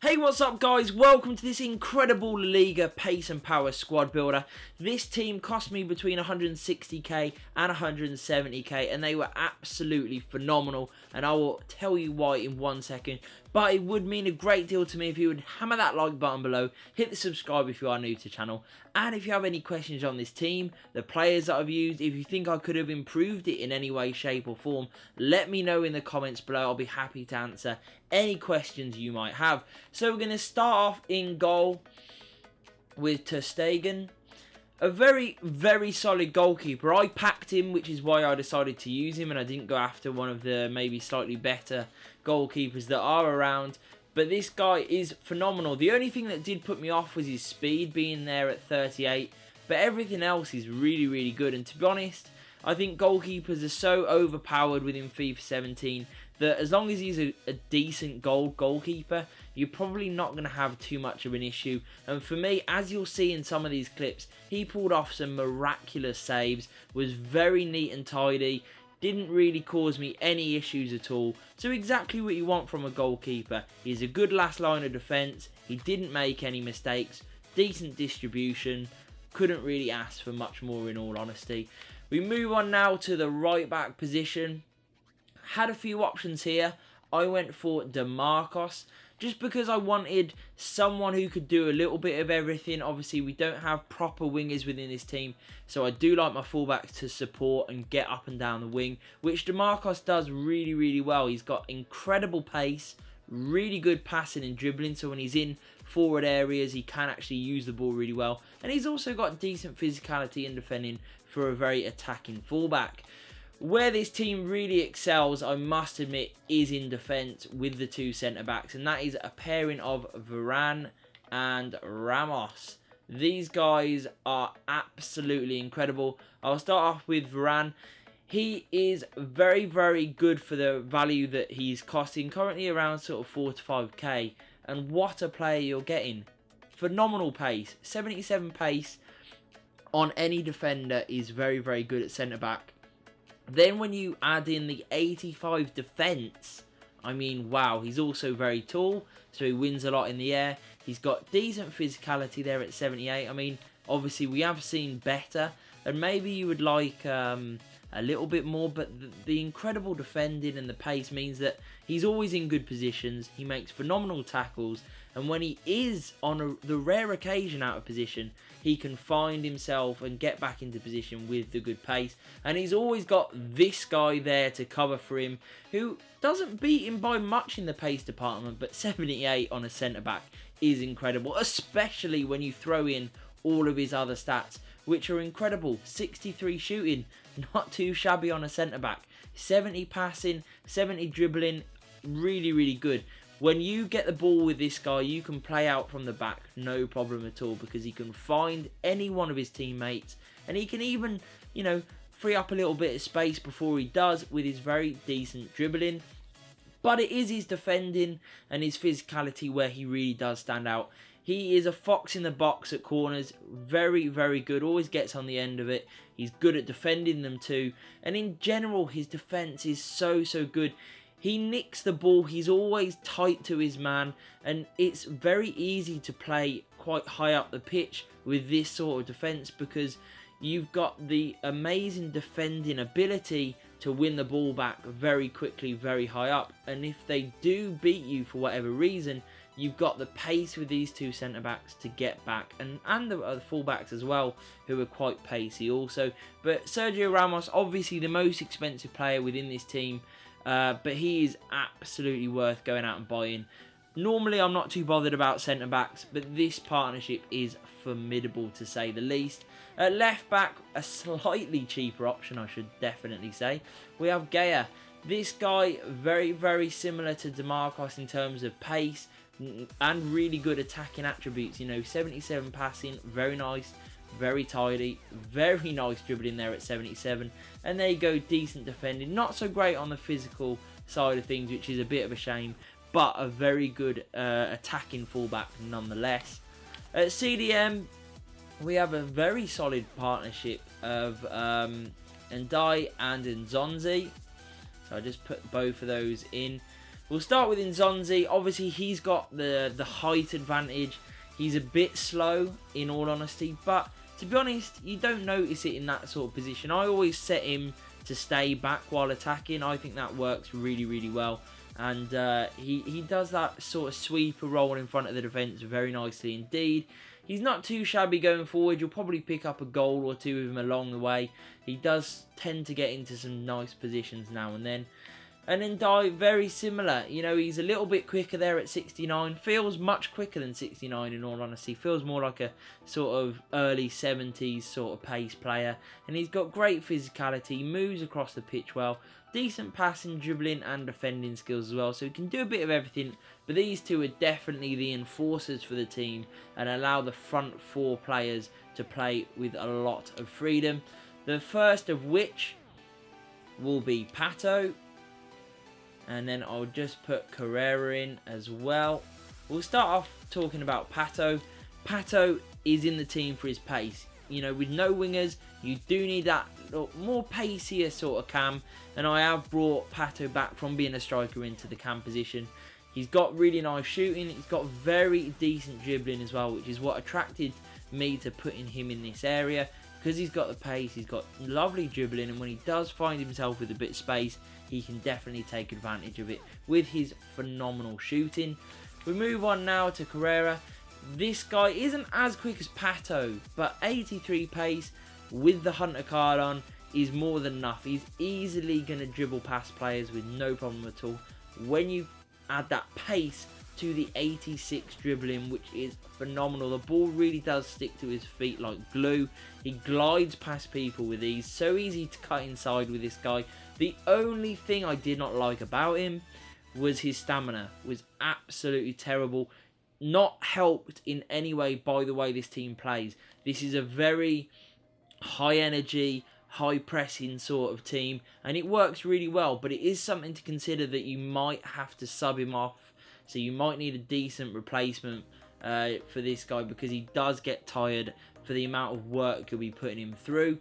Hey, what's up guys? Welcome to this incredible Liga pace and power squad builder. This team cost me between 160k and 170k and they were absolutely phenomenal, and I will tell you why in 1 second. But it would mean a great deal to me if you would hammer that like button below, hit the subscribe if you are new to the channel, and if you have any questions on this team, the players that I've used, if you think I could have improved it in any way, shape or form, let me know in the comments below. I'll be happy to answer any questions you might have. So we're going to start off in goal with Ter Stegen. A very solid goalkeeper. I packed him, which is why I decided to use him, and I didn't go after one of the maybe slightly better goalkeepers that are around. But this guy is phenomenal. The only thing that did put me off was his speed being there at 38. But everything else is really good. And to be honest, I think goalkeepers are so overpowered within FIFA 17 that as long as he's a decent goalkeeper, you're probably not going to have too much of an issue. And for me, as you'll see in some of these clips, he pulled off some miraculous saves, was very neat and tidy, didn't really cause me any issues at all. So exactly what you want from a goalkeeper. He's a good last line of defence, he didn't make any mistakes, decent distribution, couldn't really ask for much more in all honesty. We move on now to the right back position. Had a few options here. I went for DeMarcos just because I wanted someone who could do a little bit of everything. Obviously, we don't have proper wingers within this team, so I do like my fullbacks to support and get up and down the wing, which DeMarcos does really well. He's got incredible pace, really good passing and dribbling, so when he's in forward areas, he can actually use the ball really well. And he's also got decent physicality in defending for a very attacking fullback. Where this team really excels, I must admit, is in defence with the two centre-backs, and that is a pairing of Varane and Ramos. These guys are absolutely incredible. I'll start off with Varane. He is very good for the value that he's costing, currently around sort of 4 to 5k, and what a player you're getting. Phenomenal pace, 77 pace on any defender is very good at centre-back. Then when you add in the 85 defence, I mean, wow, he's also very tall, so he wins a lot in the air. He's got decent physicality there at 78. I mean, obviously we have seen better, and maybe you would like a little bit more, but the incredible defending and the pace means that he's always in good positions. He makes phenomenal tackles, and when he is on the rare occasion out of position, he can find himself and get back into position with the good pace. And he's always got this guy there to cover for him, who doesn't beat him by much in the pace department, but 78 on a centre-back is incredible, especially when you throw in all of his other stats, which are incredible. 63 shooting, not too shabby on a centre-back. 70 passing, 70 dribbling, really good. When you get the ball with this guy, you can play out from the back, no problem at all, because he can find any one of his teammates, and he can even, you know, free up a little bit of space before he does with his very decent dribbling. But it is his defending and his physicality where he really does stand out. He is a fox in the box at corners, very good, always gets on the end of it. He's good at defending them too, and in general his defence is so good. He nicks the ball, he's always tight to his man, and it's very easy to play quite high up the pitch with this sort of defence because you've got the amazing defending ability to win the ball back very quickly, very high up. And if they do beat you for whatever reason, you've got the pace with these two centre-backs to get back, and the full-backs as well, who are quite pacey also. But Sergio Ramos, obviously the most expensive player within this team, but he is absolutely worth going out and buying. Normally I'm not too bothered about centre-backs, but this partnership is formidable to say the least. At left-back, a slightly cheaper option, I should definitely say, we have Gameiro. This guy, very similar to DeMarcos in terms of pace and really good attacking attributes. You know, 77 passing, very nice, very tidy, very nice dribbling there at 77. And there you go, decent defending. Not so great on the physical side of things, which is a bit of a shame, but a very good attacking fullback nonetheless. At CDM, we have a very solid partnership of Ndai and Nzonzi. So I just put both of those in. We'll start with Nzonzi. Obviously, he's got the height advantage. He's a bit slow, in all honesty, but to be honest, you don't notice it in that sort of position. I always set him to stay back while attacking. I think that works really, really well. And he does that sort of sweeper role in front of the defence very nicely indeed. He's not too shabby going forward. You'll probably pick up a goal or two with him along the way. He does tend to get into some nice positions now and then. And then Dai, very similar. You know, he's a little bit quicker there at 69. Feels much quicker than 69 in all honesty. Feels more like a sort of early 70s sort of pace player. And he's got great physicality. He moves across the pitch well. Decent passing, dribbling and defending skills as well. So he can do a bit of everything. But these two are definitely the enforcers for the team. And allow the front four players to play with a lot of freedom. The first of which will be Pato. And then I'll just put Carrera in as well. We'll start off talking about Pato. Pato is in the team for his pace. You know, with no wingers, you do need that more pacier sort of cam. And I have brought Pato back from being a striker into the cam position. He's got really nice shooting. He's got very decent dribbling as well, which is what attracted me to putting him in this area. Because he's got the pace, he's got lovely dribbling, and when he does find himself with a bit of space, he can definitely take advantage of it with his phenomenal shooting. We move on now to Carrera. This guy isn't as quick as Pato, but 83 pace with the Hunter card on is more than enough. He's easily going to dribble past players with no problem at all. When you add that pace to the 86 dribbling, which is phenomenal. The ball really does stick to his feet like glue. He glides past people with ease. So easy to cut inside with this guy. The only thing I did not like about him was his stamina. Was absolutely terrible. Not helped in any way by the way this team plays. This is a very high energy, high pressing sort of team, and it works really well, but it is something to consider that you might have to sub him off. So you might need a decent replacement for this guy, because he does get tired for the amount of work you'll be putting him through.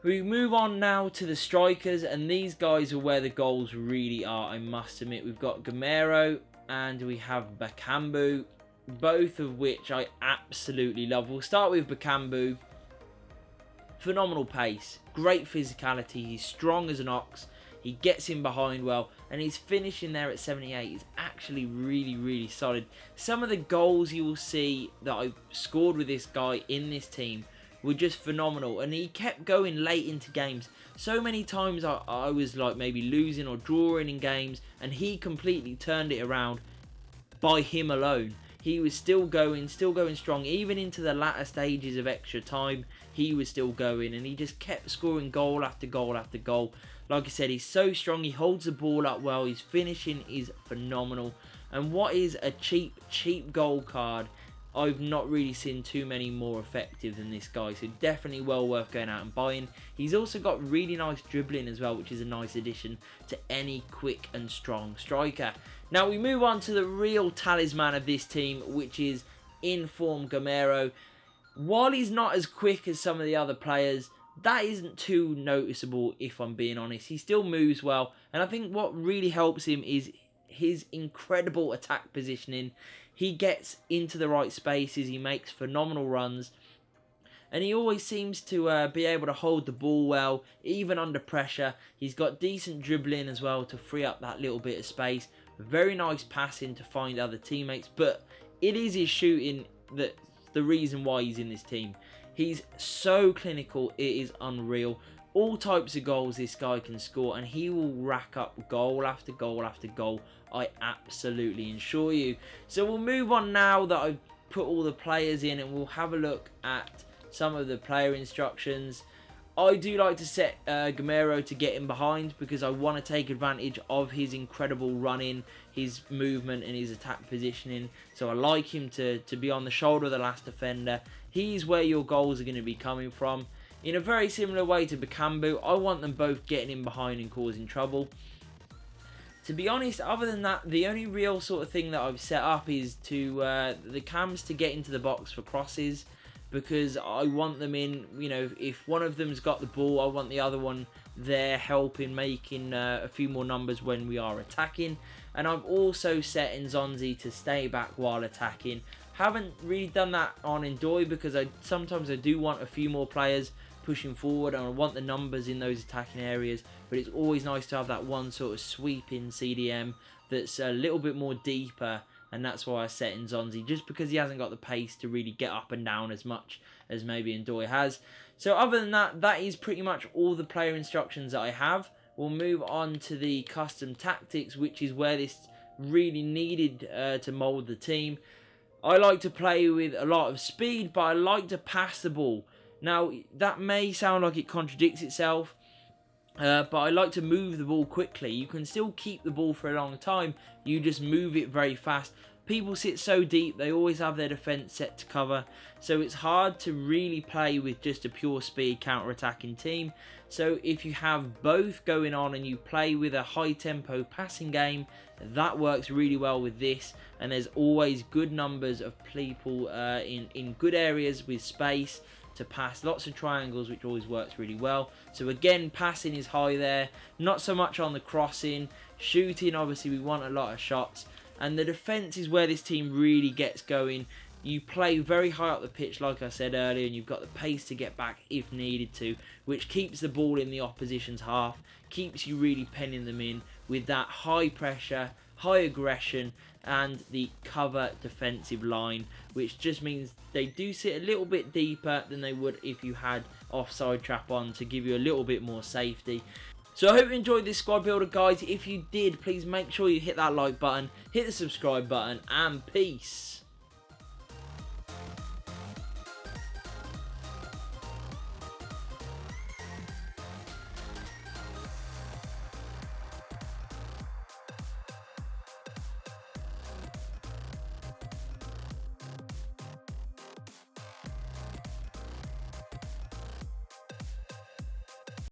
We move on now to the strikers, and these guys are where the goals really are, I must admit. We've got Gameiro and we have Bakambu, both of which I absolutely love. We'll start with Bakambu. Phenomenal pace, great physicality, he's strong as an ox. He gets in behind well, and his finishing there at 78 is actually really, really solid. Some of the goals you will see that I scored with this guy in this team were just phenomenal, and he kept going late into games. So many times I was like maybe losing or drawing in games, and he completely turned it around by him alone. He was still going strong, even into the latter stages of extra time. He was still going, and he just kept scoring goal after goal after goal. Like I said, he's so strong, he holds the ball up well, his finishing is phenomenal. And what is a cheap goal card, I've not really seen too many more effective than this guy. So definitely well worth going out and buying. He's also got really nice dribbling as well, which is a nice addition to any quick and strong striker. Now we move on to the real talisman of this team, which is in-form Gameiro. While he's not as quick as some of the other players, that isn't too noticeable, if I'm being honest. He still moves well, and I think what really helps him is his incredible attack positioning. He gets into the right spaces, he makes phenomenal runs, and he always seems to be able to hold the ball well, even under pressure. He's got decent dribbling as well to free up that little bit of space. Very nice passing to find other teammates, but it is his shooting that's the reason why he's in this team. He's so clinical, it is unreal. All types of goals this guy can score, and he will rack up goal after goal after goal, I absolutely assure you. So we'll move on now that I've put all the players in, and we'll have a look at some of the player instructions. I do like to set Gameiro to get in behind, because I want to take advantage of his incredible running, his movement and his attack positioning. So I like him to be on the shoulder of the last defender. He's where your goals are going to be coming from. In a very similar way to Bakambu, I want them both getting in behind and causing trouble. To be honest, other than that, the only real sort of thing that I've set up is to the cams to get into the box for crosses, because I want them in, you know, if one of them's got the ball, I want the other one there helping, making a few more numbers when we are attacking. And I've also set Nzonzi to stay back while attacking. Haven't really done that on Ndoye because sometimes I do want a few more players pushing forward and I want the numbers in those attacking areas, but it's always nice to have that one sort of sweeping CDM that's a little bit more deeper, and that's why I set Nzonzi, just because he hasn't got the pace to really get up and down as much as maybe Ndoye has. So other than that, that is pretty much all the player instructions that I have. We'll move on to the custom tactics, which is where this really needed to mould the team. I like to play with a lot of speed, but I like to pass the ball. Now, that may sound like it contradicts itself, but I like to move the ball quickly. You can still keep the ball for a long time, you just move it very fast. People sit so deep, they always have their defence set to cover, so it's hard to really play with just a pure speed counter-attacking team. So if you have both going on and you play with a high tempo passing game, that works really well with this, and there's always good numbers of people in good areas with space to pass, lots of triangles, which always works really well. So again, passing is high there, not so much on the crossing. Shooting, obviously we want a lot of shots, and the defence is where this team really gets going. You play very high up the pitch, like I said earlier, and you've got the pace to get back if needed to, which keeps the ball in the opposition's half, keeps you really penning them in with that high pressure, high aggression, and the cover defensive line, which just means they do sit a little bit deeper than they would if you had offside trap on, to give you a little bit more safety. So I hope you enjoyed this squad builder, guys. If you did, please make sure you hit that like button, hit the subscribe button, and peace.